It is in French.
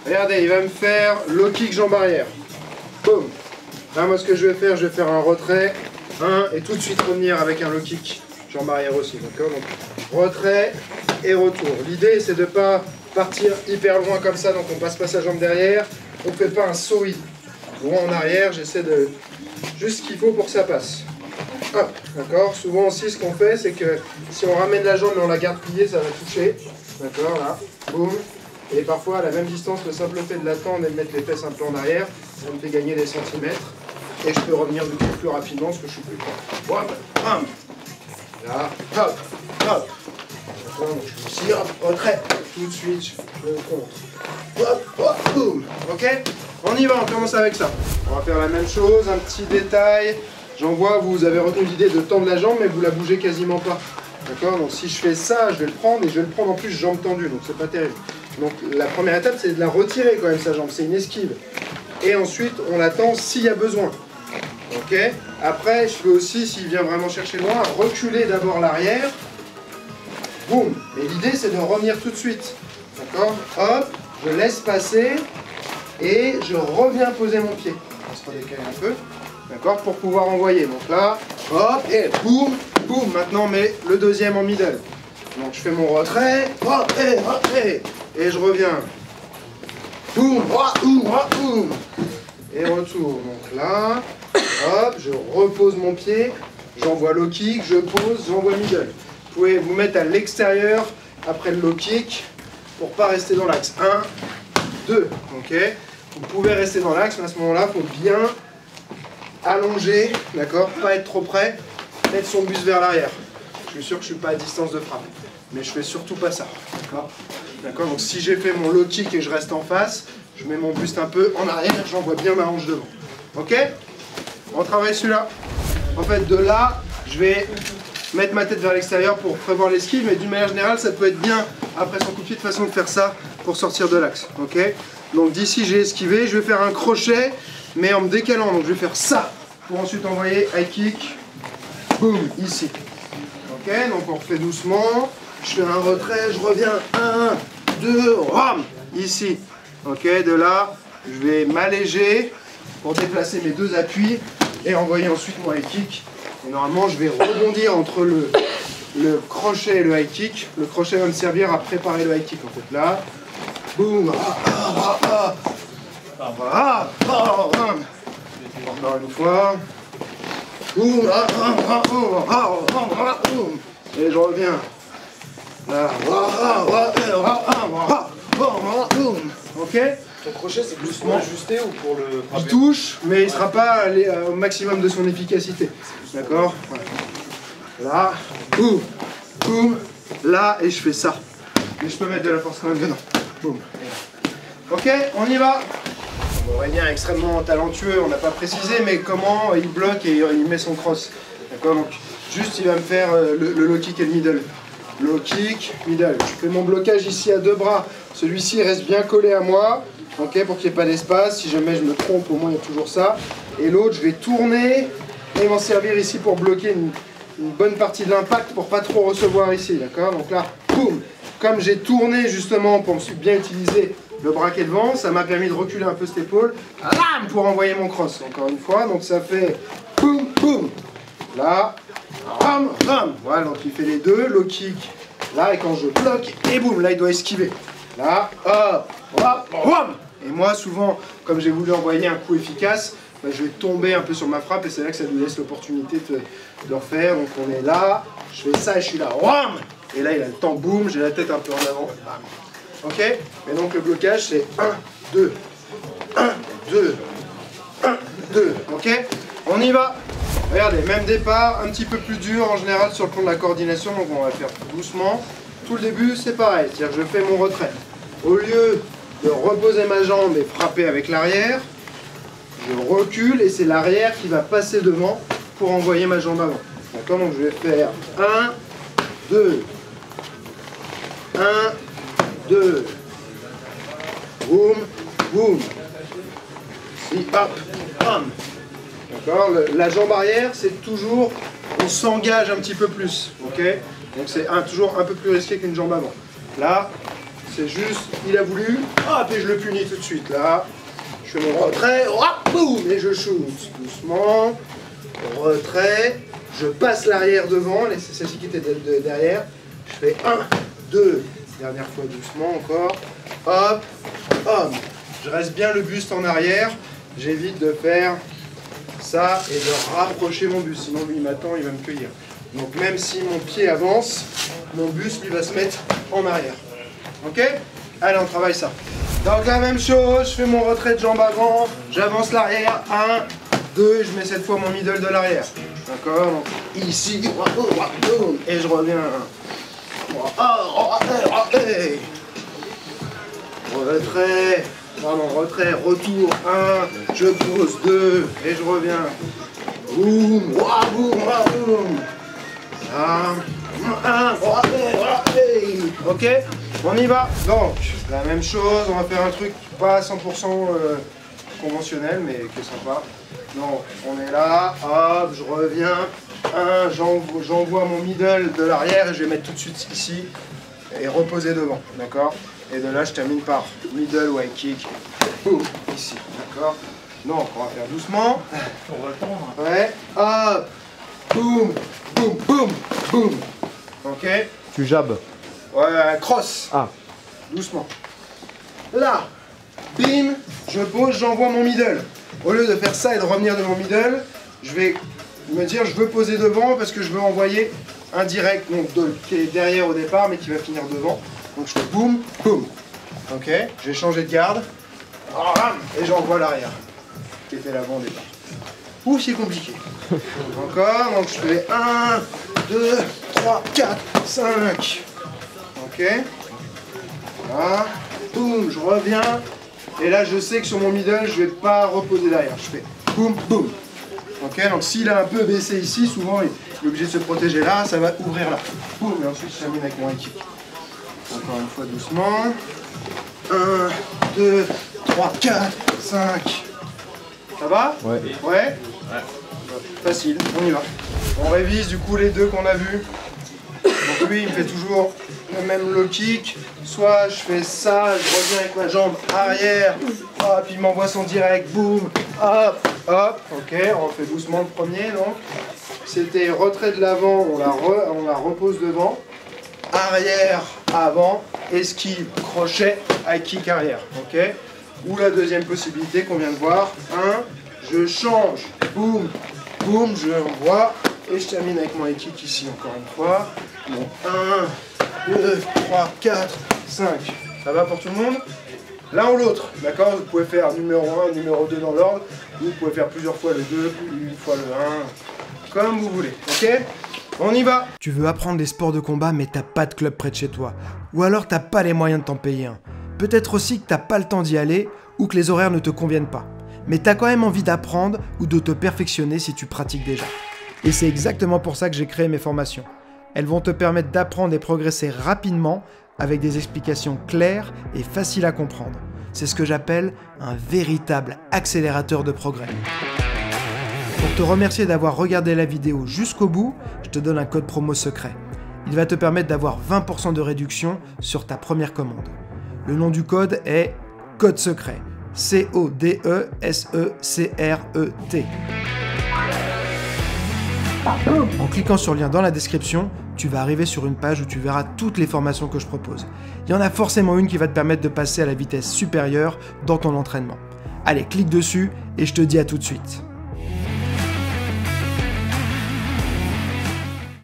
Regardez, il va me faire low kick jambe arrière. Boum. Là, moi, ce que je vais faire un retrait, et tout de suite revenir avec un low kick jambe arrière aussi, d'accord? Donc, retrait et retour. L'idée, c'est de ne pas partir hyper loin comme ça, donc on passe pas sa jambe derrière, on ne fait pas un saut loin en arrière, j'essaie de... juste ce qu'il faut pour que ça passe. Hop, d'accord? Souvent aussi, ce qu'on fait, c'est que si on ramène la jambe et on la garde pliée, ça va toucher, d'accord, là, boum. Et parfois, à la même distance, le simple fait de l'attendre et de mettre les fesses un peu en arrière, ça me fait gagner des centimètres. Et je peux revenir du coup plus rapidement parce que je suis plus fort. Hop, bam. Là, hop, hop. D'accord, donc je me tire, retrait. Tout de suite, je contre. Hop, hop, boum. Ok? On y va, on commence avec ça. On va faire la même chose, un petit détail. J'en vois, vous avez retenu l'idée de tendre la jambe, mais vous la bougez quasiment pas. D'accord? Donc si je fais ça, je vais le prendre et je vais le prendre en plus jambe tendue, donc c'est pas terrible. Donc la première étape, c'est de la retirer quand même sa jambe, c'est une esquive. Et ensuite, on l'attend s'il y a besoin. Ok? Après, je peux aussi, s'il vient vraiment chercher loin, reculer d'abord l'arrière. Boum! Et l'idée, c'est de revenir tout de suite. D'accord? Hop, je laisse passer et je reviens poser mon pied. On va se redécaler un peu. D'accord? Pour pouvoir envoyer. Donc là, hop, et boum, boum. Maintenant, on met le deuxième en middle. Donc je fais mon retrait, hop, et je reviens. Boum, boum. Et retour. Donc là, hop, je repose mon pied, j'envoie low kick, je pose, j'envoie middle. Vous pouvez vous mettre à l'extérieur après le low kick pour pas rester dans l'axe. 1, 2, ok? Vous pouvez rester dans l'axe, mais à ce moment-là, il faut bien allonger, d'accord? Pas être trop près, mettre son buste vers l'arrière. Je suis sûr que je ne suis pas à distance de frappe, mais je fais surtout pas ça, d'accord? D'accord? Donc si j'ai fait mon low kick et je reste en face, je mets mon buste un peu en arrière, j'envoie bien ma hanche devant. Ok? On travaille celui-là. En fait, de là, je vais mettre ma tête vers l'extérieur pour prévoir l'esquive, mais d'une manière générale, ça peut être bien, après son coup de pied, de façon de faire ça pour sortir de l'axe. Ok? Donc d'ici, j'ai esquivé, je vais faire un crochet, mais en me décalant. Donc je vais faire ça, pour ensuite envoyer high kick, boum, ici. Ok? Donc on refait doucement, je fais un retrait, je reviens, 1, 2, ram, ici. Ok? De là, je vais m'alléger pour déplacer mes deux appuis et envoyer ensuite mon high kick. Et normalement, je vais rebondir entre le crochet et le high kick. Le crochet va me servir à préparer le high kick. En fait, là, boum, encore une fois, boum, et je reviens. Là, ok? Ton crochet, c'est plus pour ajuster ou pour le frapper? Il touche, mais il ne sera pas allé au maximum de son efficacité. D'accord? Là, boum, boum, là, et je fais ça. Et je peux mettre de la force quand même dedans. Boum. Ok, on y va. Mon Aurélien est extrêmement talentueux, on n'a pas précisé, mais comment il bloque et il met son cross. D'accord? Donc, juste, il va me faire le low kick et le middle. Low kick, middle. Je fais mon blocage ici à deux bras. Celui-ci reste bien collé à moi. Ok, pour qu'il n'y ait pas d'espace. Si jamais je me trompe, au moins il y a toujours ça. Et l'autre, je vais tourner et m'en servir ici pour bloquer une bonne partie de l'impact pour pas trop recevoir ici. D'accord? Donc là, boum. Comme j'ai tourné justement pour ensuite bien utiliser le braquet devant, ça m'a permis de reculer un peu cette épaule pour envoyer mon cross. Encore une fois, donc ça fait boum, boum. Là, ram, ram. Voilà, donc il fait les deux. Low kick. Là, et quand je bloque, et boum, là il doit esquiver. Là, hop, hop, hop. Et moi, souvent, comme j'ai voulu envoyer un coup efficace, bah, je vais tomber un peu sur ma frappe et c'est là que ça lui laisse l'opportunité de refaire. Donc on est là, je fais ça et je suis là, wham. Et là il a le temps, boum, j'ai la tête un peu en avant, bam. Ok? Et donc le blocage c'est 1, 2, 1, 2, 1, 2, ok? On y va. Regardez, même départ, un petit peu plus dur en général sur le plan de la coordination, donc on va faire doucement. Tout le début c'est pareil, c'est-à-dire que je fais mon retrait. Au lieu de reposer ma jambe et frapper avec l'arrière, je recule et c'est l'arrière qui va passer devant pour envoyer ma jambe avant. D'accord? Donc je vais faire 1, 2, 1, 2, boum, boum, si, hop, bam. D'accord? La jambe arrière, c'est toujours, on s'engage un petit peu plus, ok? Donc c'est toujours un peu plus risqué qu'une jambe avant. Là, c'est juste, il a voulu, hop, et je le punis tout de suite, là. Je fais mon retrait, hop, boum, et je shoot. Doucement, retrait, je passe l'arrière devant, c'est celle-ci qui était derrière. Je fais 1, 2, dernière fois doucement encore, hop, hop. Je reste bien le buste en arrière, j'évite de faire ça et de rapprocher mon buste, sinon lui il m'attend, il va me cueillir. Donc même si mon pied avance, mon buste lui va se mettre en arrière. Ok? Allez, on travaille ça. Donc la même chose, je fais mon retrait de jambe avant, j'avance l'arrière, 1, 2, je mets cette fois mon middle de l'arrière. D'accord? Donc ici, et je reviens. Retrait, pardon, retrait, retour, 1, je pose 2, et je reviens. Boum, boum, boum. 1, ok, on y va. Donc, la même chose, on va faire un truc pas 100% conventionnel, mais qui est sympa. Donc, on est là, hop, je reviens. 1, j'envoie mon middle de l'arrière et je vais mettre tout de suite ici et reposer devant, d'accord? Et de là, je termine par middle ou high kick, boum, ici, d'accord? Donc, on va faire doucement. On va le prendre. Ouais, hop, boum, boum, boum, boum. Ok? Tu jabs. Ouais, cross. Ah. Doucement. Là, bim, je pose, j'envoie mon middle. Au lieu de faire ça et de revenir de mon middle, je vais me dire je veux poser devant parce que je veux envoyer un direct donc qui est derrière au départ mais qui va finir devant. Donc je fais boum, boum. Ok, je vais changer de garde. Et j'envoie l'arrière, qui était l'avant au départ. Ouh, c'est compliqué. Encore, donc je fais 1, 2, 3, 4, 5. Ok. Là, boum, je reviens. Et là, je sais que sur mon middle, je vais pas reposer derrière. Je fais boum, boum. Ok, donc s'il a un peu baissé ici, souvent il est obligé de se protéger là, ça va ouvrir là. Boum, et ensuite je termine avec mon high kick. Encore une fois doucement. 1, 2, 3, 4, 5. Ça va? Ouais. Ouais? Facile, on y va. On révise du coup les deux qu'on a vus. Donc lui, il me fait toujours le même low kick. Soit je fais ça, je reviens avec ma jambe arrière. Hop, il m'envoie son direct, boum. Hop, hop. Ok, on fait doucement le premier donc. C'était retrait de l'avant, on la repose devant. Arrière, avant, esquive, crochet, high kick arrière. Ok. Ou la deuxième possibilité qu'on vient de voir. 1, je change, boum, boum, je renvoie. Et je termine avec mon high kick ici encore une fois. Donc 1, 2, 3, 4, 5. Ça va pour tout le monde? L'un ou l'autre, d'accord? Vous pouvez faire numéro 1, numéro 2 dans l'ordre. Vous pouvez faire plusieurs fois le 2, une fois le 1. Comme vous voulez, ok? On y va! Tu veux apprendre les sports de combat mais t'as pas de club près de chez toi. Ou alors t'as pas les moyens de t'en payer un. Peut-être aussi que t'as pas le temps d'y aller ou que les horaires ne te conviennent pas. Mais t'as quand même envie d'apprendre ou de te perfectionner si tu pratiques déjà. Et c'est exactement pour ça que j'ai créé mes formations. Elles vont te permettre d'apprendre et progresser rapidement avec des explications claires et faciles à comprendre. C'est ce que j'appelle un véritable accélérateur de progrès. Pour te remercier d'avoir regardé la vidéo jusqu'au bout, je te donne un code promo secret. Il va te permettre d'avoir 20% de réduction sur ta première commande. Le nom du code est code secret. CODESECRET. En cliquant sur le lien dans la description, tu vas arriver sur une page où tu verras toutes les formations que je propose. Il y en a forcément une qui va te permettre de passer à la vitesse supérieure dans ton entraînement. Allez, clique dessus et je te dis à tout de suite.